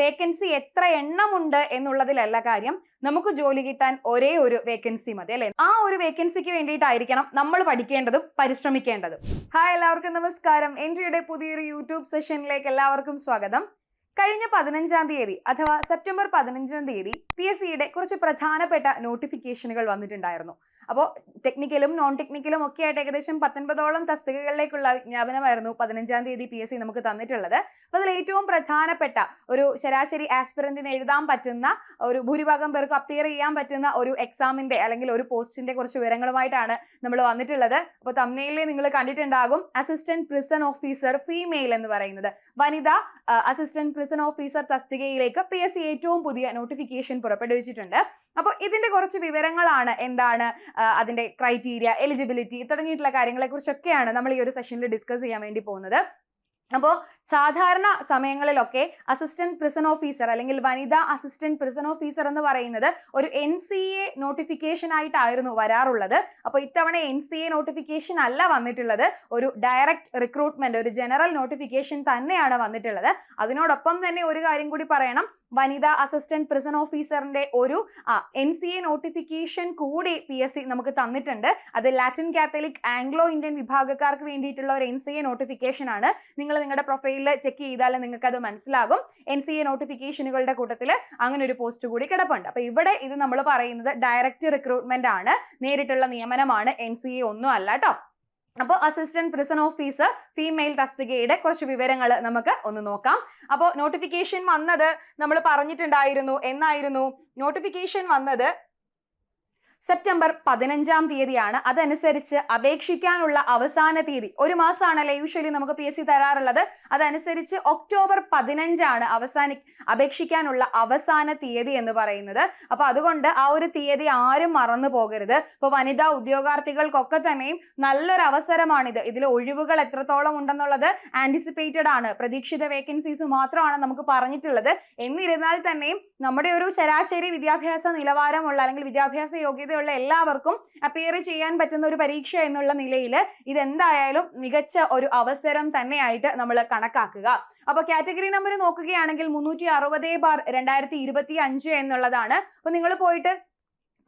Vacancy എത്ര എണ്ണമുണ്ട് എന്നുള്ളതിലല്ല കാര്യം. നമുക്ക് ജോലി കിട്ടാൻ ഒരേ ഒരു വേക്കൻസി മതി അല്ലെ. ആ ഒരു വേക്കൻസിക്ക് വേണ്ടിയിട്ടായിരിക്കണം നമ്മൾ പഠിക്കേണ്ടതും പരിശ്രമിക്കേണ്ടതും. ഹായ്, എല്ലാവർക്കും നമസ്കാരം. എൻട്രിയുടെ പുതിയൊരു യൂട്യൂബ് സെഷനിലേക്ക് എല്ലാവർക്കും സ്വാഗതം. കഴിഞ്ഞ 15-ാം തീയതി അഥവാ സെപ്റ്റംബർ 15-ാം തീയതി PSCയുടെ കുറച്ച് പ്രധാനപ്പെട്ട നോട്ടിഫിക്കേഷനുകൾ വന്നിട്ടുണ്ടായിരുന്നു. അപ്പോൾ ടെക്നിക്കലും നോൺ ടെക്നിക്കലും ഒക്കെ ആയിട്ട് ഏകദേശം 19ഓളം തസ്തികകളിലേക്കുള്ള വിജ്ഞാപനമായിരുന്നു 15-ാം തീയതി PSC നമുക്ക് തന്നിട്ടുള്ളത്. അപ്പോൾ അതിൽ ഏറ്റവും പ്രധാനപ്പെട്ട ഒരു ശരാശരി ആസ്പിറന്റിന് എഴുതാൻ പറ്റുന്ന ഒരു ഭൂരിഭാഗം പേർക്ക് അപ്പിയർ ചെയ്യാൻ പറ്റുന്ന ഒരു എക്സാമിന്റെ അല്ലെങ്കിൽ ഒരു പോസ്റ്റിന്റെ കുറച്ച് വിവരങ്ങളുമായിട്ടാണ് നമ്മൾ വന്നിട്ടുള്ളത്. അപ്പോൾ തംബ്നെയിലിൽ നിങ്ങൾ കണ്ടിട്ടുണ്ടാകും അസിസ്റ്റന്റ് പ്രിസൺ ഓഫീസർ ഫീമെയിൽ എന്ന് പറയുന്നത് വനിതാ അസിസ്റ്റന്റ് പ്രിസൺ ഓഫീസർ തസ്തികയിലേക്ക് PSC ഏറ്റവും പുതിയ നോട്ടിഫിക്കേഷൻ പുറപ്പെടുവിച്ചിട്ടുണ്ട്. അപ്പോൾ ഇതിന്റെ കുറച്ച് വിവരങ്ങളാണ്, എന്താണ് അതിന്റെ ക്രൈറ്റീരിയ, എലിജിബിലിറ്റി തുടങ്ങിയിട്ടുള്ള കാര്യങ്ങളെ കുറിച്ചൊക്കെയാണ് നമ്മൾ ഈ ഒരു സെഷനിൽ ഡിസ്കസ് ചെയ്യാൻ വേണ്ടി പോകുന്നത്. അപ്പോൾ സാധാരണ സമയങ്ങളിലൊക്കെ അസിസ്റ്റന്റ് പ്രിസൺ ഓഫീസർ അല്ലെങ്കിൽ വനിതാ അസിസ്റ്റന്റ് പ്രിസൺ ഓഫീസർ എന്ന് പറയുന്നത് ഒരു NCA നോട്ടിഫിക്കേഷൻ ആയിട്ടായിരുന്നു വരാറുള്ളത്. അപ്പോൾ ഇത്തവണ NCA നോട്ടിഫിക്കേഷൻ അല്ല വന്നിട്ടുള്ളത്, ഒരു ഡയറക്റ്റ് റിക്രൂട്ട്മെന്റ്, ഒരു ജനറൽ നോട്ടിഫിക്കേഷൻ തന്നെയാണ് വന്നിട്ടുള്ളത്. അതിനോടൊപ്പം തന്നെ ഒരു കാര്യം കൂടി പറയണം, വനിതാ അസിസ്റ്റന്റ് പ്രിസൺ ഓഫീസറിന്റെ ഒരു NCA നോട്ടിഫിക്കേഷൻ കൂടി PSC നമുക്ക് തന്നിട്ടുണ്ട്. അത് ലാറ്റിൻ കാത്തലിക് ആംഗ്ലോ ഇന്ത്യൻ വിഭാഗക്കാർക്ക് വേണ്ടിയിട്ടുള്ള ഒരു NCA നോട്ടിഫിക്കേഷൻ ആണ്. നിങ്ങൾ നിങ്ങളുടെ പ്രൊഫൈലിൽ ചെക്ക് ചെയ്താൽ നിങ്ങൾക്ക് അത് മനസ്സിലാകും. NCA നോട്ടിഫിക്കേഷനുകളുടെ കൂട്ടത്തിൽ അങ്ങനെ ഒരു പോസ്റ്റ് കൂടി കിടപ്പുണ്ട്. അപ്പൊ ഇവിടെ ഇത് നമ്മൾ പറയുന്നത് ഡയറക്റ്റ് റിക്രൂട്ട്മെന്റ് ആണ്, നേരിട്ടുള്ള നിയമനമാണ്, NCA ഒന്നും അല്ല കേട്ടോ. അപ്പോൾ അസിസ്റ്റന്റ് പ്രിസൺ ഓഫീസർ ഫീമെയിൽ തസ്തികയുടെ കുറച്ച് വിവരങ്ങൾ നമുക്ക് ഒന്ന് നോക്കാം. അപ്പോൾ നോട്ടിഫിക്കേഷൻ വന്നത് നമ്മൾ പറഞ്ഞിട്ടുണ്ടായിരുന്നു. എന്നായിരുന്നു നോട്ടിഫിക്കേഷൻ വന്നത്? സെപ്റ്റംബർ 15-ാം തീയതിയാണ്. അതനുസരിച്ച് അപേക്ഷിക്കാനുള്ള അവസാന തീയതി, ഒരു മാസമാണല്ലേ യൂഷ്വലി നമുക്ക് PSC തരാറുള്ളത്, അതനുസരിച്ച് ഒക്ടോബർ 15 അപേക്ഷിക്കാനുള്ള അവസാന തീയതി എന്ന് പറയുന്നത്. അപ്പൊ അതുകൊണ്ട് ആ ഒരു തീയതി ആരും മറന്നു പോകരുത്. ഇപ്പൊ വനിതാ ഉദ്യോഗാർത്ഥികൾക്കൊക്കെ തന്നെയും നല്ലൊരു അവസരമാണിത്. ഇതിൽ ഒഴിവുകൾ എത്രത്തോളം ഉണ്ടെന്നുള്ളത് ആന്റിസിപ്പേറ്റഡ് ആണ്, പ്രതീക്ഷിത വേക്കൻസീസ് മാത്രമാണ് നമുക്ക് പറഞ്ഞിട്ടുള്ളത്. എന്നിരുന്നാൽ തന്നെയും നമ്മുടെ ഒരു ശരാശരി വിദ്യാഭ്യാസ നിലവാരമുള്ള അല്ലെങ്കിൽ വിദ്യാഭ്യാസ യോഗ്യത എല്ലാവർക്കും അപ്പിയർ ചെയ്യാൻ പറ്റുന്ന ഒരു പരീക്ഷ എന്നുള്ള നിലയിൽ ഇതെന്തായാലും മികച്ച ഒരു അവസരം തന്നെയായിട്ട് നമ്മൾ കണക്കാക്കുക. അപ്പൊ കാറ്റഗറി നമ്പർ നോക്കുകയാണെങ്കിൽ 360/2025 എന്നുള്ളതാണ്. അപ്പൊ നിങ്ങൾ പോയിട്ട്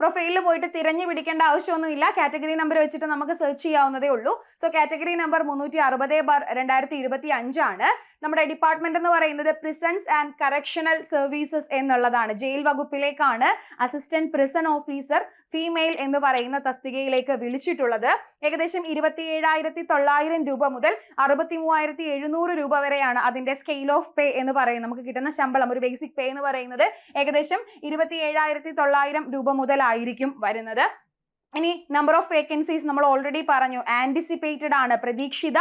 പ്രൊഫൈലിൽ പോയിട്ട് തിരഞ്ഞു പിടിക്കേണ്ട ആവശ്യമൊന്നുമില്ല, കാറ്റഗറി നമ്പർ വെച്ചിട്ട് നമുക്ക് സെർച്ച് ചെയ്യാവുന്നതേ ഉള്ളൂ. സോ കാറ്റഗറി നമ്പർ 360/2025 ആണ്. നമ്മുടെ ഡിപ്പാർട്ട്മെന്റ് എന്ന് പറയുന്നത് പ്രിസൺസ് ആൻഡ് കറക്ഷണൽ സർവീസസ് എന്നുള്ളതാണ്. ജയിൽ വകുപ്പിലേക്കാണ് അസിസ്റ്റന്റ് പ്രിസൺ ഓഫീസർ ഫീമെയിൽ എന്ന് പറയുന്ന തസ്തികയിലേക്ക് വിളിച്ചിട്ടുള്ളത്. ഏകദേശം 27,900 രൂപ മുതൽ 63,700 രൂപ വരെയാണ് അതിന്റെ സ്കെയിൽ ഓഫ് പേ എന്ന് പറയുന്നത്. നമുക്ക് കിട്ടുന്ന ശമ്പളം, ഒരു ബേസിക് പേ എന്ന് പറയുന്നത് ഏകദേശം 27,900 രൂപ മുതൽ ആയിരിക്കും വരുന്നത്. ഇനി നമ്പർ ഓഫ് വേക്കൻസീസ് നമ്മൾ ഓൾറെഡി പറഞ്ഞു, ആന്റിസിപ്പേറ്റഡ് ആണ്, പ്രതീക്ഷിത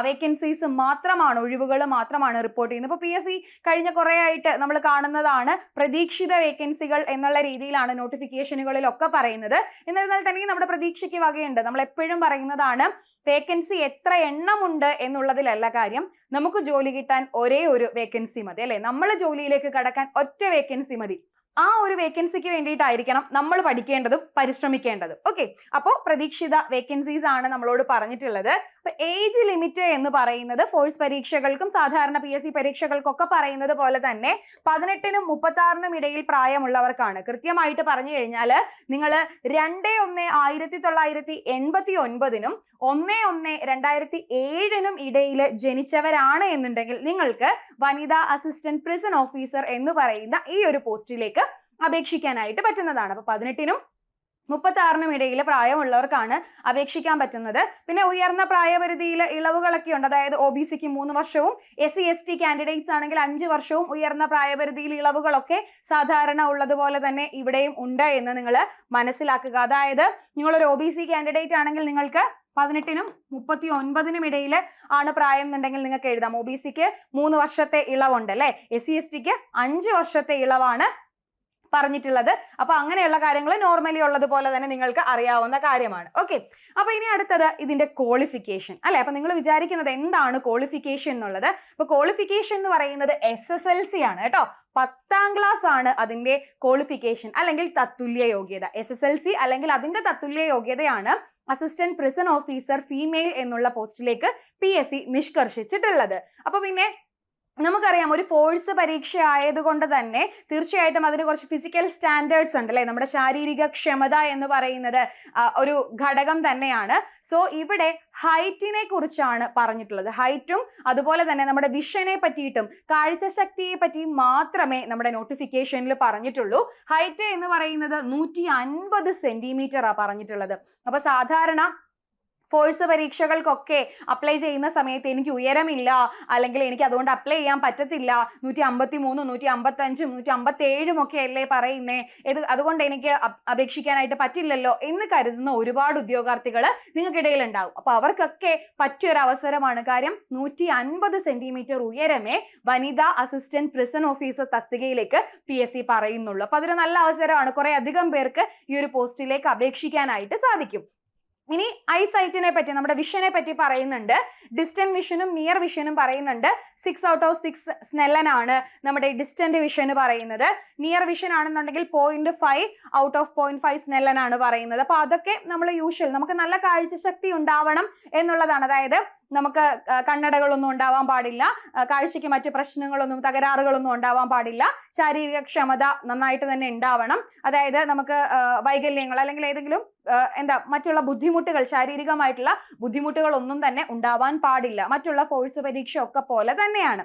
വേക്കൻസീസ് മാത്രമാണ്, ഒഴിവുകൾ മാത്രമാണ് റിപ്പോർട്ട് ചെയ്യുന്നത്. ഇപ്പോൾ PSC കഴിഞ്ഞ കുറേ ആയിട്ട് നമ്മൾ കാണുന്നതാണ് പ്രതീക്ഷിത വേക്കൻസികൾ എന്നുള്ള രീതിയിലാണ് നോട്ടിഫിക്കേഷനുകളിലൊക്കെ പറയുന്നത്. എന്നിരുന്നാൽ തന്നെ നമ്മുടെ പ്രതീക്ഷയ്ക്ക് വകയുണ്ട്. നമ്മൾ എപ്പോഴും പറയുന്നതാണ്, വേക്കൻസി എത്ര എണ്ണമുണ്ട് എന്നുള്ളതിലല്ല കാര്യം, നമുക്ക് ജോലി കിട്ടാൻ ഒരേ ഒരു വേക്കൻസി മതി അല്ലെ. നമ്മൾ ജോലിയിലേക്ക് കടക്കാൻ ഒറ്റ വേക്കൻസി മതി. ആ ഒരു വേക്കൻസിക്ക് വേണ്ടിയിട്ടായിരിക്കണം നമ്മൾ പഠിക്കേണ്ടതും പരിശ്രമിക്കേണ്ടതും. ഓക്കെ, അപ്പോൾ പ്രതീക്ഷിത വേക്കൻസീസ് ആണ് നമ്മളോട് പറഞ്ഞിട്ടുള്ളത്. അപ്പൊ ഏജ് ലിമിറ്റ് എന്ന് പറയുന്നത് ഫോഴ്സ് പരീക്ഷകൾക്കും സാധാരണ PSC പരീക്ഷകൾക്കൊക്കെ പറയുന്നത് പോലെ തന്നെ 18-നും 36-നും ഇടയിൽ പ്രായമുള്ളവർക്കാണ്. കൃത്യമായിട്ട് പറഞ്ഞു കഴിഞ്ഞാൽ നിങ്ങൾ 2/1/1989-നും 1/1/2007-നും ഇടയിൽ ജനിച്ചവരാണ് എന്നുണ്ടെങ്കിൽ നിങ്ങൾക്ക് വനിതാ അസിസ്റ്റന്റ് പ്രിസൺ ഓഫീസർ എന്ന് പറയുന്ന ഈ ഒരു പോസ്റ്റിലേക്ക് അപേക്ഷിക്കാനായിട്ട് പറ്റുന്നതാണ്. അപ്പൊ 18-നും 36-നും ഇടയിൽ പ്രായമുള്ളവർക്കാണ് അപേക്ഷിക്കാൻ പറ്റുന്നത്. പിന്നെ ഉയർന്ന പ്രായപരിധിയിൽ ഇളവുകളൊക്കെ ഉണ്ട്. അതായത് OBCക്ക് 3 വർഷവും SC/ST കാൻഡിഡേറ്റ്സ് ആണെങ്കിൽ 5 വർഷവും ഉയർന്ന പ്രായപരിധിയിൽ ഇളവുകളൊക്കെ സാധാരണ ഉള്ളതുപോലെ തന്നെ ഇവിടെയും ഉണ്ട് എന്ന് നിങ്ങൾ മനസ്സിലാക്കുക. അതായത് നിങ്ങളൊരു OBC കാൻഡിഡേറ്റ് ആണെങ്കിൽ നിങ്ങൾക്ക് 18-നും 39-നും ഇടയിൽ ആണ് പ്രായം എന്നുണ്ടെങ്കിൽ നിങ്ങൾക്ക് എഴുതാം. OBCക്ക് 3 വർഷത്തെ ഇളവുണ്ട് അല്ലെ, SC/STക്ക് 5 വർഷത്തെ ഇളവാണ് പറഞ്ഞിട്ടുള്ളത്. അപ്പൊ അങ്ങനെയുള്ള കാര്യങ്ങൾ നോർമലി ഉള്ളതുപോലെ തന്നെ നിങ്ങൾക്ക് അറിയാവുന്ന കാര്യമാണ്. ഓക്കെ, അപ്പൊ ഇനി അടുത്തത് ഇതിന്റെ ക്വാളിഫിക്കേഷൻ അല്ലെ. അപ്പൊ നിങ്ങൾ വിചാരിക്കുന്നത് എന്താണ് ക്വാളിഫിക്കേഷൻ എന്നുള്ളത്? അപ്പൊ ക്വാളിഫിക്കേഷൻ എന്ന് പറയുന്നത് SSLC ആണ് കേട്ടോ. 10ാം ക്ലാസ് ആണ് അതിന്റെ ക്വാളിഫിക്കേഷൻ അല്ലെങ്കിൽ തത്തുല്യ യോഗ്യത. SSLC അല്ലെങ്കിൽ അതിന്റെ തത്തുല്യ യോഗ്യതയാണ് അസിസ്റ്റന്റ് പ്രിസൺ ഓഫീസർ ഫീമെയിൽ എന്നുള്ള പോസ്റ്റിലേക്ക് PSC നിഷ്കർഷിച്ചിട്ടുള്ളത്. അപ്പൊ പിന്നെ നമുക്കറിയാം ഒരു ഫോഴ്സ് പരീക്ഷ ആയതുകൊണ്ട് തന്നെ തീർച്ചയായിട്ടും അതിന് കുറച്ച് ഫിസിക്കൽ സ്റ്റാൻഡേർഡ്സ് ഉണ്ട് അല്ലേ. നമ്മുടെ ശാരീരിക ക്ഷമത എന്ന് പറയുന്നത് ഒരു ഘടകം തന്നെയാണ്. സോ ഇവിടെ ഹൈറ്റിനെ കുറിച്ചാണ് പറഞ്ഞിട്ടുള്ളത്. ഹൈറ്റും അതുപോലെ തന്നെ നമ്മുടെ വിഷനെ പറ്റിയിട്ടും കാഴ്ചശക്തിയെ പറ്റിയും മാത്രമേ നമ്മുടെ നോട്ടിഫിക്കേഷനിൽ പറഞ്ഞിട്ടുള്ളൂ. ഹൈറ്റ് എന്ന് പറയുന്നത് 150 സെന്റിമീറ്ററാണ് പറഞ്ഞിട്ടുള്ളത്. അപ്പൊ സാധാരണ ഫോഴ്സ് പരീക്ഷകൾക്കൊക്കെ അപ്ലൈ ചെയ്യുന്ന സമയത്ത് എനിക്ക് ഉയരമില്ല, അല്ലെങ്കിൽ എനിക്ക് അതുകൊണ്ട് അപ്ലൈ ചെയ്യാൻ പറ്റത്തില്ല, 153, 155, 157 ഒക്കെ അല്ലേ പറയുന്നേ, അതുകൊണ്ട് എനിക്ക് അപേക്ഷിക്കാനായിട്ട് പറ്റില്ലല്ലോ എന്ന് കരുതുന്ന ഒരുപാട് ഉദ്യോഗാർത്ഥികൾ നിങ്ങൾക്കിടയിൽ ഉണ്ടാവും. അപ്പൊ അവർക്കൊക്കെ പറ്റിയൊരു അവസരമാണ്. കാര്യം 150 സെന്റിമീറ്റർ ഉയരമേ വനിതാ അസിസ്റ്റന്റ് പ്രിസൺ ഓഫീസർ തസ്തികയിലേക്ക് PSC പറയുന്നുള്ളൂ. അപ്പൊ അതൊരു നല്ല അവസരമാണ്. കുറെ അധികം പേർക്ക് ഈ ഒരു പോസ്റ്റിലേക്ക് അപേക്ഷിക്കാനായിട്ട് സാധിക്കും. ഇനി ഐസൈറ്റിനെ പറ്റി, നമ്മുടെ വിഷനെ പറ്റി പറയുന്നുണ്ട്. ഡിസ്റ്റന്റ് വിഷനും നിയർ വിഷനും പറയുന്നുണ്ട്. 6 out of 6 സ്നെല്ലനാണ് നമ്മുടെ ഡിസ്റ്റന്റ് വിഷൻ പറയുന്നത്. നിയർ വിഷൻ ആണെന്നുണ്ടെങ്കിൽ 0.5 out of 0.5 സ്നെല്ലനാണ് പറയുന്നത്. അപ്പൊ അതൊക്കെ നമ്മൾ യൂഷ്വൽ, നമുക്ക് നല്ല കാഴ്ചശക്തി ഉണ്ടാവണം എന്നുള്ളതാണ്. അതായത് നമുക്ക് കണ്ണടകളൊന്നും ഉണ്ടാവാൻ പാടില്ല, കാഴ്ചയ്ക്ക് മറ്റു പ്രശ്നങ്ങളൊന്നും തകരാറുകളൊന്നും ഉണ്ടാവാൻ പാടില്ല, ശാരീരിക ക്ഷമത നന്നായിട്ട് തന്നെ ഉണ്ടാവണം. അതായത് നമുക്ക് വൈകല്യങ്ങൾ അല്ലെങ്കിൽ ഏതെങ്കിലും മറ്റുള്ള ബുദ്ധിമുട്ടുകൾ, ശാരീരികമായിട്ടുള്ള ബുദ്ധിമുട്ടുകളൊന്നും തന്നെ ഉണ്ടാവാൻ പാടില്ല. മറ്റുള്ള ഫോഴ്സ് പരീക്ഷ ഒക്കെ പോലെ തന്നെയാണ്.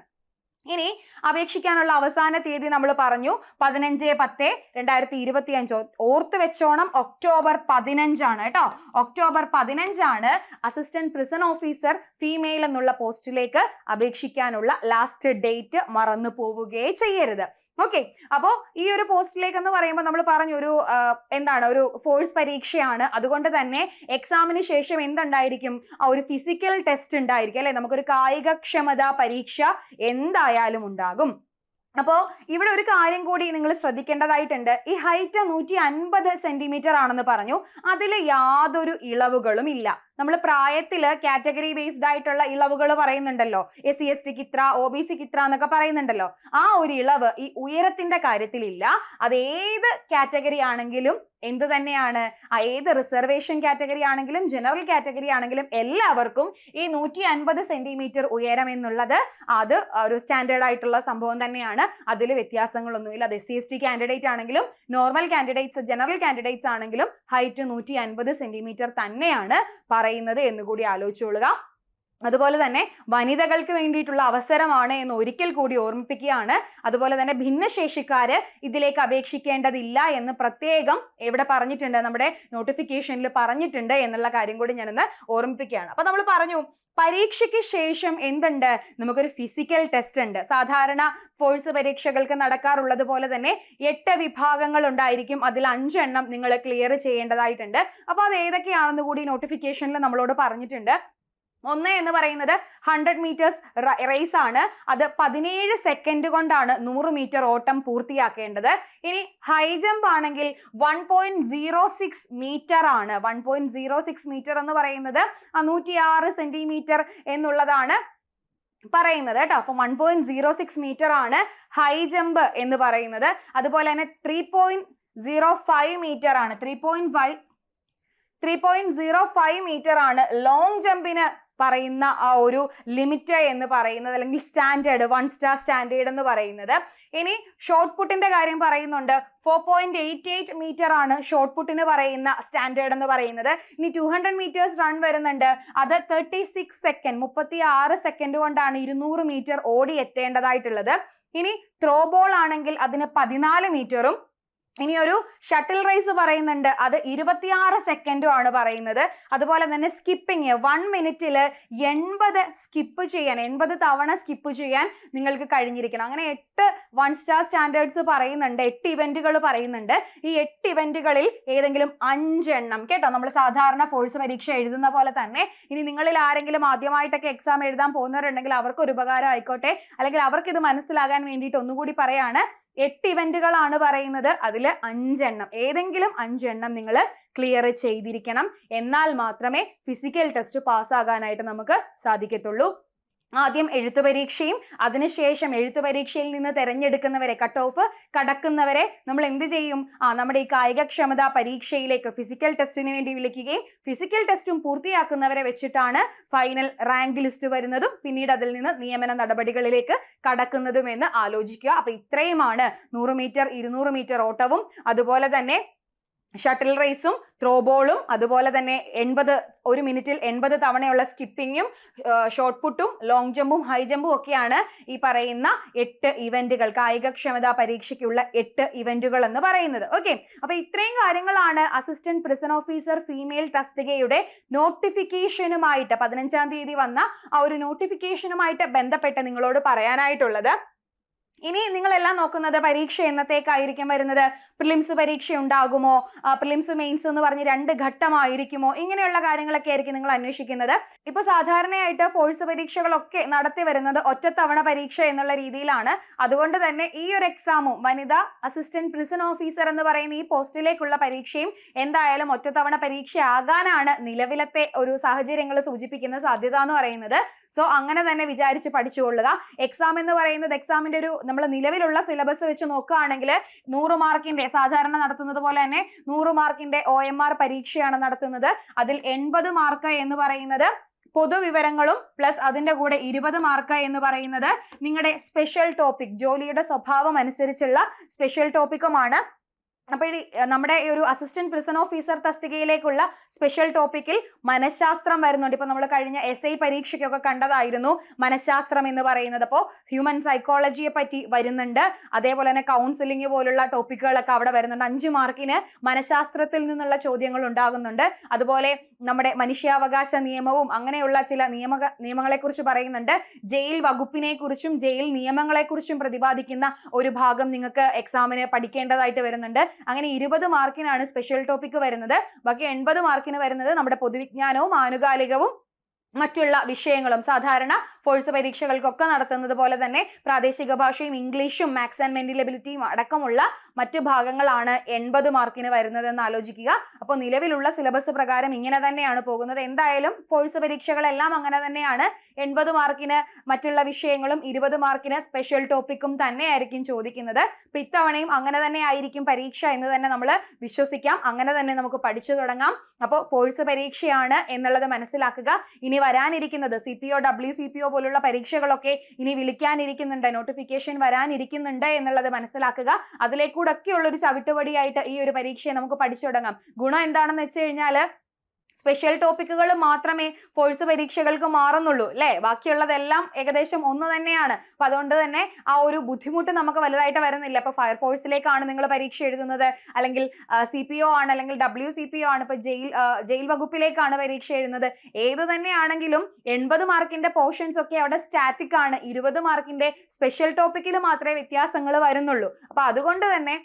ഇനി അപേക്ഷിക്കാനുള്ള അവസാന തീയതി നമ്മൾ പറഞ്ഞു 15/10/2025. ഓർത്ത് വെച്ചോണം, ഒക്ടോബർ 15 കേട്ടോ. October 15 assistant prison officer female എന്നുള്ള പോസ്റ്റിലേക്ക് അപേക്ഷിക്കാനുള്ള ലാസ്റ്റ് ഡേറ്റ് മറന്നു പോവുകയേ ചെയ്യരുത്. ഓക്കെ, അപ്പോൾ ഈ ഒരു പോസ്റ്റിലേക്ക് എന്ന് പറയുമ്പോൾ നമ്മൾ പറഞ്ഞു ഒരു ഒരു ഫോഴ്സ് പരീക്ഷയാണ്. അതുകൊണ്ട് തന്നെ എക്സാമിന് ശേഷം എന്തുണ്ടായിരിക്കും, ഒരു ഫിസിക്കൽ ടെസ്റ്റ് ഉണ്ടായിരിക്കും അല്ലെ. നമുക്കൊരു കായികക്ഷമതാ പരീക്ഷ എന്തായാലും ഉണ്ടാകും. അപ്പോൾ ഇവിടെ ഒരു കാര്യം കൂടി നിങ്ങൾ ശ്രദ്ധിക്കേണ്ടതായിട്ടുണ്ട്. ഈ ഹൈറ്റ് 150 സെന്റിമീറ്റർ ആണെന്ന് പറഞ്ഞു. അതിൽ യാതൊരു ഇളവുകളും ഇല്ല. നമ്മൾ പ്രായത്തിൽ കാറ്റഗറി ബേസ്ഡ് ആയിട്ടുള്ള ഇളവുകൾ പറയുന്നുണ്ടല്ലോ, SC STക്ക് ഇത്ര, OBCക്ക് ഇത്ര എന്നൊക്കെ പറയുന്നുണ്ടല്ലോ. ആ ഒരു ഇളവ് ഈ ഉയരത്തിന്റെ കാര്യത്തിലില്ല. അത് ഏത് കാറ്റഗറി ആണെങ്കിലും എന്ത് തന്നെയാണ്, ഏത് റിസർവേഷൻ കാറ്റഗറി ആണെങ്കിലും ജനറൽ കാറ്റഗറി ആണെങ്കിലും എല്ലാവർക്കും ഈ 150 സെന്റിമീറ്റർ ഉയരം എന്നുള്ളത് അത് ഒരു സ്റ്റാൻഡേർഡ് ആയിട്ടുള്ള സംഭവം തന്നെയാണ്. അതിൽ വ്യത്യാസങ്ങളൊന്നുമില്ല. അത് SC ST കാൻഡിഡേറ്റ് ആണെങ്കിലും നോർമൽ കാൻഡിഡേറ്റ്സ്, ജനറൽ കാൻഡിഡേറ്റ്സ് ആണെങ്കിലും ഹൈറ്റ് 150 സെന്റിമീറ്റർ തന്നെയാണ് പറയുന്നത് എന്നുകൂടി ആലോചിച്ചോളുക. അതുപോലെ തന്നെ വനിതകൾക്ക് വേണ്ടിയിട്ടുള്ള അവസരമാണ് എന്ന് ഒരിക്കൽ കൂടി ഓർമ്മിപ്പിക്കുകയാണ്. അതുപോലെ തന്നെ ഭിന്നശേഷിക്കാര് ഇതിലേക്ക് അപേക്ഷിക്കേണ്ടതില്ല എന്ന് പ്രത്യേകം എവിടെ പറഞ്ഞിട്ടുണ്ട്, നമ്മുടെ നോട്ടിഫിക്കേഷനിൽ പറഞ്ഞിട്ടുണ്ട് എന്നുള്ള കാര്യം കൂടി ഞാനൊന്ന് ഓർമ്മിപ്പിക്കുകയാണ്. അപ്പൊ നമ്മൾ പറഞ്ഞു പരീക്ഷയ്ക്ക് ശേഷം എന്തുണ്ട്, നമുക്കൊരു ഫിസിക്കൽ ടെസ്റ്റ് ഉണ്ട്. സാധാരണ ഫോഴ്സ് പരീക്ഷകൾക്ക് നടക്കാറുള്ളത് പോലെ തന്നെ 8 വിഭാഗങ്ങൾ ഉണ്ടായിരിക്കും. അതിൽ 5 എണ്ണം നിങ്ങൾ ക്ലിയർ ചെയ്യേണ്ടതായിട്ടുണ്ട്. അപ്പൊ അത് ഏതൊക്കെയാണെന്ന് കൂടി നോട്ടിഫിക്കേഷനിൽ നമ്മളോട് പറഞ്ഞിട്ടുണ്ട്. ഒന്ന് എന്ന് പറയുന്നത് 100 മീറ്റേഴ്സ് റേസ് ആണ്. അത് 17 സെക്കൻഡ് കൊണ്ടാണ് 100 മീറ്റർ ഓട്ടം പൂർത്തിയാക്കേണ്ടത്. ഇനി ഹൈ ജമ്പ് ആണെങ്കിൽ 1.06 മീറ്റർ ആണ്. 1.06 മീറ്റർ എന്ന് പറയുന്നത് 106 സെന്റിമീറ്റർ എന്നുള്ളതാണ് പറയുന്നത് കേട്ടോ. അപ്പം 1.06 മീറ്റർ ആണ് ഹൈ ജമ്പ് എന്ന് പറയുന്നത്. അതുപോലെ തന്നെ 3.05 മീറ്റർ ആണ്. 3.05 മീറ്റർ ആണ് ലോങ് ജമ്പിന് പറയുന്ന ആ ഒരു ലിമിറ്റ് എന്ന് പറയുന്നത്, അല്ലെങ്കിൽ സ്റ്റാൻഡേർഡ് 1 സ്റ്റാർ സ്റ്റാൻഡേർഡ് എന്ന് പറയുന്നത്. ഇനി ഷോർട്ട് പുട്ടിന്റെ കാര്യം പറയുന്നുണ്ട്. 4.88 മീറ്റർ ആണ് ഷോർട്ട് പുട്ടിന് പറയുന്ന സ്റ്റാൻഡേർഡ് എന്ന് പറയുന്നത്. ഇനി 200 മീറ്റേഴ്സ് റൺ വരുന്നുണ്ട്. അത് 36 സെക്കൻഡ് 36 സെക്കൻഡ് കൊണ്ടാണ് 200 മീറ്റർ ഓടി എത്തേണ്ടതായിട്ടുള്ളത്. ഇനി ത്രോ ബോൾ ആണെങ്കിൽ അതിന് 14 മീറ്ററും. ഇനി ഒരു ഷട്ടിൽ റേസ് പറയുന്നുണ്ട്, അത് 26 സെക്കൻഡും ആണ് പറയുന്നത്. അതുപോലെ തന്നെ സ്കിപ്പിംഗ് 1 മിനിറ്റിൽ 80 സ്കിപ്പ് ചെയ്യാൻ, 80 തവണ സ്കിപ്പ് ചെയ്യാൻ നിങ്ങൾക്ക് കഴിഞ്ഞിരിക്കണം. അങ്ങനെ 8 1 സ്റ്റാർ സ്റ്റാൻഡേർഡ്സ് പറയുന്നുണ്ട്, 8 ഇവന്റുകൾ പറയുന്നുണ്ട്. ഈ 8 ഇവന്റുകളിൽ ഏതെങ്കിലും 5 എണ്ണം കേട്ടോ, നമ്മൾ സാധാരണ ഫോഴ്സ് പരീക്ഷ എഴുതുന്ന പോലെ തന്നെ. ഇനി നിങ്ങളിൽ ആരെങ്കിലും ആദ്യമായിട്ടൊക്കെ എക്സാം എഴുതാൻ പോകുന്നവരുണ്ടെങ്കിൽ അവർക്ക് ഒരു ഉപകാരം ആയിക്കോട്ടെ, അല്ലെങ്കിൽ അവർക്ക് ഇത് മനസ്സിലാകാൻ വേണ്ടിയിട്ട് ഒന്നുകൂടി പറയാണ്. 8 ഇവന്റുകളാണ് പറയുന്നത്. അതിൽ 5 എണ്ണം, ഏതെങ്കിലും 5 എണ്ണം നിങ്ങൾ ക്ലിയർ ചെയ്തിരിക്കണം. എന്നാൽ മാത്രമേ ഫിസിക്കൽ ടെസ്റ്റ് പാസ്സാകാനായിട്ട് നമുക്ക് സാധിക്കത്തുള്ളൂ. ആദ്യം എഴുത്തു പരീക്ഷയും അതിനുശേഷം എഴുത്തു പരീക്ഷയിൽ നിന്ന് തിരഞ്ഞെടുക്കുന്നവരെ, കട്ട് ഓഫ് കടക്കുന്നവരെ നമ്മൾ എന്ത് ചെയ്യും? നമ്മുടെ ഈ കായികക്ഷമതാ പരീക്ഷയിലേക്ക് ഫിസിക്കൽ ടെസ്റ്റിന് വേണ്ടി വിളിക്കുകയും ഫിസിക്കൽ ടെസ്റ്റും പൂർത്തിയാക്കുന്നവരെ വെച്ചിട്ടാണ് ഫൈനൽ റാങ്ക് ലിസ്റ്റ് വരുന്നതും പിന്നീട് അതിൽ നിന്ന് നിയമന നടപടികളിലേക്ക് കടക്കുന്നതുമെന്ന് ആലോചിക്കുക. അപ്പൊ ഇത്രയുമാണ് 100 മീറ്റർ 200 മീറ്റർ ഓട്ടവും അതുപോലെ തന്നെ ഷട്ടിൽ റേസും ത്രോബോളും അതുപോലെ തന്നെ 1 മിനിറ്റിൽ 80 തവണയുള്ള സ്കിപ്പിങ്ങും ഷോട്ട് പുട്ടും ലോങ് ജമ്പും ഹൈ ജമ്പും ഒക്കെയാണ് ഈ പറയുന്ന 8 ഇവന്റുകൾ, കായികക്ഷമതാ പരീക്ഷയ്ക്കുള്ള 8 ഇവന്റുകൾ എന്ന് പറയുന്നത്. ഓക്കെ, അപ്പൊ ഇത്രയും കാര്യങ്ങളാണ് അസിസ്റ്റന്റ് പ്രിസൺ ഓഫീസർ ഫീമെയിൽ തസ്തികയുടെ നോട്ടിഫിക്കേഷനുമായിട്ട് 15-ാം തീയതി വന്ന ആ ഒരു നോട്ടിഫിക്കേഷനുമായിട്ട് ബന്ധപ്പെട്ട് നിങ്ങളോട് പറയാനായിട്ടുള്ളത്. ഇനി നിങ്ങളെല്ലാം നോക്കുന്നത് പരീക്ഷ എന്നത്തേക്കായിരിക്കും വരുന്നത്? പ്രിലിംസ് പരീക്ഷ ഉണ്ടാകുമോ, പ്രിലിംസ് മെയിൻസ് എന്ന് പറഞ്ഞ് 2 ഘട്ടമായിരിക്കുമോ, ഇങ്ങനെയുള്ള കാര്യങ്ങളൊക്കെ ആയിരിക്കും നിങ്ങൾ അന്വേഷിക്കുന്നത്. ഇപ്പൊ സാധാരണയായിട്ട് ഫോഴ്സ് പരീക്ഷകളൊക്കെ നടത്തി വരുന്നത് ഒറ്റത്തവണ പരീക്ഷ എന്നുള്ള രീതിയിലാണ്. അതുകൊണ്ട് തന്നെ ഈ ഒരു എക്സാമും വനിതാ അസിസ്റ്റന്റ് പ്രിസൺ ഓഫീസർ എന്ന് പറയുന്ന ഈ പോസ്റ്റിലേക്കുള്ള പരീക്ഷയും എന്തായാലും ഒറ്റത്തവണ പരീക്ഷ ആകാനാണ് നിലവിലത്തെ ഒരു സാഹചര്യങ്ങൾ സൂചിപ്പിക്കുന്ന സാധ്യത എന്ന് പറയുന്നത്. സോ അങ്ങനെ തന്നെ വിചാരിച്ച് പഠിച്ചുകൊള്ളുക. എക്സാം എന്ന് പറയുന്നത് എക്സാമിന്റെ ഒരു നമ്മൾ നിലവിലുള്ള സിലബസ് വെച്ച് നോക്കുകയാണെങ്കിൽ 100 മാർക്കിന്റെ സാധാരണ നടത്തുന്നത് പോലെ തന്നെ 100 മാർക്കിന്റെ OMR പരീക്ഷയാണ് നടത്തുന്നത്. അതിൽ 80 മാർക്ക് എന്ന് പറയുന്നത് പൊതുവിവരങ്ങളും പ്ലസ് അതിന്റെ കൂടെ 20 മാർക്ക് എന്ന് പറയുന്നത് നിങ്ങളുടെ സ്പെഷ്യൽ ടോപ്പിക്, ജോലിയുടെ സ്വഭാവം അനുസരിച്ചുള്ള സ്പെഷ്യൽ ടോപ്പിക്കുമാണ്. അപ്പോൾ നമ്മുടെ ഈ ഒരു അസിസ്റ്റന്റ് പ്രിസൺ ഓഫീസർ തസ്തികയിലേക്കുള്ള സ്പെഷ്യൽ ടോപ്പിക്കിൽ മനഃശാസ്ത്രം വരുന്നുണ്ട്. ഇപ്പൊ നമ്മൾ കഴിഞ്ഞ SI പരീക്ഷയ്ക്കൊക്കെ കണ്ടതായിരുന്നു മനഃശാസ്ത്രം എന്ന് പറയുന്നത്. അപ്പോൾ ഹ്യൂമൻ സൈക്കോളജിയെ പറ്റി വരുന്നുണ്ട്. അതേപോലെ തന്നെ കൗൺസിലിംഗ് പോലുള്ള ടോപ്പിക്കുകളൊക്കെ അവിടെ വരുന്നുണ്ട്. 5 മാർക്കിന് മനഃശാസ്ത്രത്തിൽ നിന്നുള്ള ചോദ്യങ്ങൾ ഉണ്ടാകുന്നുണ്ട്. അതുപോലെ നമ്മുടെ മനുഷ്യാവകാശ നിയമവും അങ്ങനെയുള്ള ചില നിയമങ്ങളെ കുറിച്ച് പറയുന്നുണ്ട്. ജയിൽ വകുപ്പിനെ കുറിച്ചും ജയിൽ നിയമങ്ങളെ കുറിച്ചും പ്രതിപാദിക്കുന്ന ഒരു ഭാഗം നിങ്ങൾക്ക് എക്സാമിന് പഠിക്കേണ്ടതായിട്ട് വരുന്നുണ്ട്. അങ്ങനെ 20 മാർക്കിനാണ് സ്പെഷ്യൽ ടോപ്പിക് വരുന്നത്. ബാക്കി 80 മാർക്കിന് വരുന്നത് നമ്മുടെ പൊതുവിജ്ഞാനവും ആനുകാലികവും മറ്റുള്ള വിഷയങ്ങളും സാധാരണ ഫോഴ്സ് പരീക്ഷകൾക്കൊക്കെ നടത്തുന്നത് പോലെ തന്നെ പ്രാദേശിക ഭാഷയും ഇംഗ്ലീഷും മാത്സ് ആൻഡ് മെന്റൽ എബിലിറ്റിയും അടക്കമുള്ള മറ്റു ഭാഗങ്ങളാണ് 80 മാർക്കിന് വരുന്നതെന്ന് ആലോചിക്കുക. അപ്പോൾ നിലവിലുള്ള സിലബസ് പ്രകാരം ഇങ്ങനെ തന്നെയാണ് പോകുന്നത്. എന്തായാലും ഫോഴ്സ് പരീക്ഷകളെല്ലാം അങ്ങനെ തന്നെയാണ്. 80 മാർക്കിന് മറ്റുള്ള വിഷയങ്ങളും 20 മാർക്കിന് സ്പെഷ്യൽ ടോപ്പിക്കും തന്നെയായിരിക്കും ചോദിക്കുന്നത്. അപ്പൊ ഇത്തവണയും അങ്ങനെ തന്നെ ആയിരിക്കും പരീക്ഷ എന്ന് തന്നെ നമ്മൾ വിശ്വസിക്കാം. അങ്ങനെ തന്നെ നമുക്ക് പഠിച്ചു തുടങ്ങാം. അപ്പോൾ ഫോഴ്സ് പരീക്ഷയാണ് എന്നുള്ളത് മനസ്സിലാക്കുക. ഇനി വരാനിരിക്കുന്നത് CPO WCPO പോലുള്ള പരീക്ഷകളൊക്കെ ഇനി വിളിക്കാനിരിക്കുന്നുണ്ട്, നോട്ടിഫിക്കേഷൻ വരാനിരിക്കുന്നുണ്ട് എന്നുള്ളത് മനസ്സിലാക്കുക. അതിലേക്കൂടെ ഒക്കെ ഉള്ളൊരു ചവിട്ടുപടിയായിട്ട് ഈ ഒരു പരീക്ഷയെ നമുക്ക് പഠിച്ചു തുടങ്ങാം. ഗുണം എന്താണെന്ന് വെച്ച് കഴിഞ്ഞാൽ സ്പെഷ്യൽ ടോപ്പിക്കുകൾ മാത്രമേ ഫോഴ്സ് പരീക്ഷകൾക്ക് മാറുന്നുള്ളൂ അല്ലേ? ബാക്കിയുള്ളതെല്ലാം ഏകദേശം ഒന്ന് തന്നെയാണ്. അപ്പൊ അതുകൊണ്ട് തന്നെ ആ ഒരു ബുദ്ധിമുട്ട് നമുക്ക് വലുതായിട്ട് വരുന്നില്ല. ഇപ്പൊ ഫയർഫോഴ്സിലേക്കാണ് നിങ്ങൾ പരീക്ഷ എഴുതുന്നത്, അല്ലെങ്കിൽ CPO ആണ്, അല്ലെങ്കിൽ WCPO ആണ്, ഇപ്പൊ ജയിൽ വകുപ്പിലേക്കാണ് പരീക്ഷ എഴുതുന്നത്. ഏത് തന്നെയാണെങ്കിലും 80 മാർക്കിന്റെ പോർഷൻസ് ഒക്കെ അവിടെ സ്റ്റാറ്റിക് ആണ്. 20 മാർക്കിന്റെ സ്പെഷ്യൽ ടോപ്പിക്കിൽ മാത്രമേ വ്യത്യാസങ്ങൾ വരുന്നുള്ളൂ. അപ്പൊ അതുകൊണ്ട് തന്നെ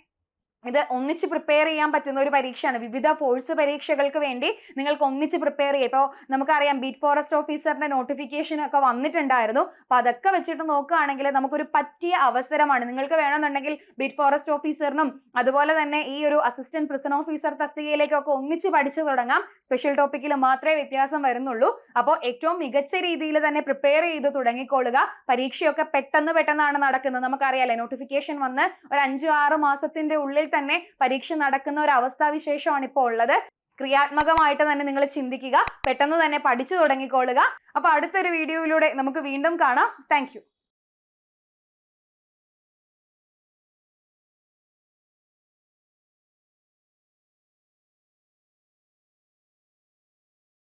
ഇത് ഒന്നിച്ച് പ്രിപ്പയർ ചെയ്യാൻ പറ്റുന്ന ഒരു പരീക്ഷയാണ്. വിവിധ ഫോഴ്സ് പരീക്ഷകൾക്ക് വേണ്ടി നിങ്ങൾക്ക് ഒന്നിച്ച് പ്രിപ്പയർ ചെയ്യാം. ഇപ്പോൾ നമുക്കറിയാം ബീറ്റ് ഫോറസ്റ്റ് ഓഫീസറിന്റെ നോട്ടിഫിക്കേഷൻ ഒക്കെ വന്നിട്ടുണ്ടായിരുന്നു. അപ്പൊ അതൊക്കെ വെച്ചിട്ട് നോക്കുകയാണെങ്കിൽ നമുക്കൊരു പറ്റിയ അവസരമാണ്. നിങ്ങൾക്ക് വേണമെന്നുണ്ടെങ്കിൽ ബീറ്റ് ഫോറസ്റ്റ് ഓഫീസറിനും അതുപോലെ തന്നെ ഈ ഒരു അസിസ്റ്റന്റ് പ്രിസൺ ഓഫീസർ തസ്തികയിലേക്കൊക്കെ ഒന്നിച്ച് പഠിച്ചു തുടങ്ങാം. സ്പെഷ്യൽ ടോപ്പിക്കിൽ മാത്രമേ വ്യത്യാസം വരുന്നുള്ളൂ. അപ്പോൾ ഏറ്റവും മികച്ച രീതിയിൽ തന്നെ പ്രിപ്പയർ ചെയ്ത് തുടങ്ങിക്കൊള്ളുക. പരീക്ഷയൊക്കെ പെട്ടെന്നാണ് നടക്കുന്നത്. നമുക്കറിയാലേ നോട്ടിഫിക്കേഷൻ വന്ന് ഒരു 5-6 മാസത്തിന്റെ ഉള്ളിൽ തന്നെ പരീക്ഷ നടക്കുന്ന ഒരു അവസ്ഥാവിശേഷമാണ് ഇപ്പോൾ ഉള്ളത്. ക്രിയാത്മകമായിട്ട് തന്നെ നിങ്ങൾ ചിന്തിക്കുക, പെട്ടെന്ന് തന്നെ പഠിച്ചു തുടങ്ങിക്കൊള്ളുക. അപ്പൊ അടുത്തൊരു വീഡിയോയിലൂടെ നമുക്ക് വീണ്ടും കാണാം. താങ്ക്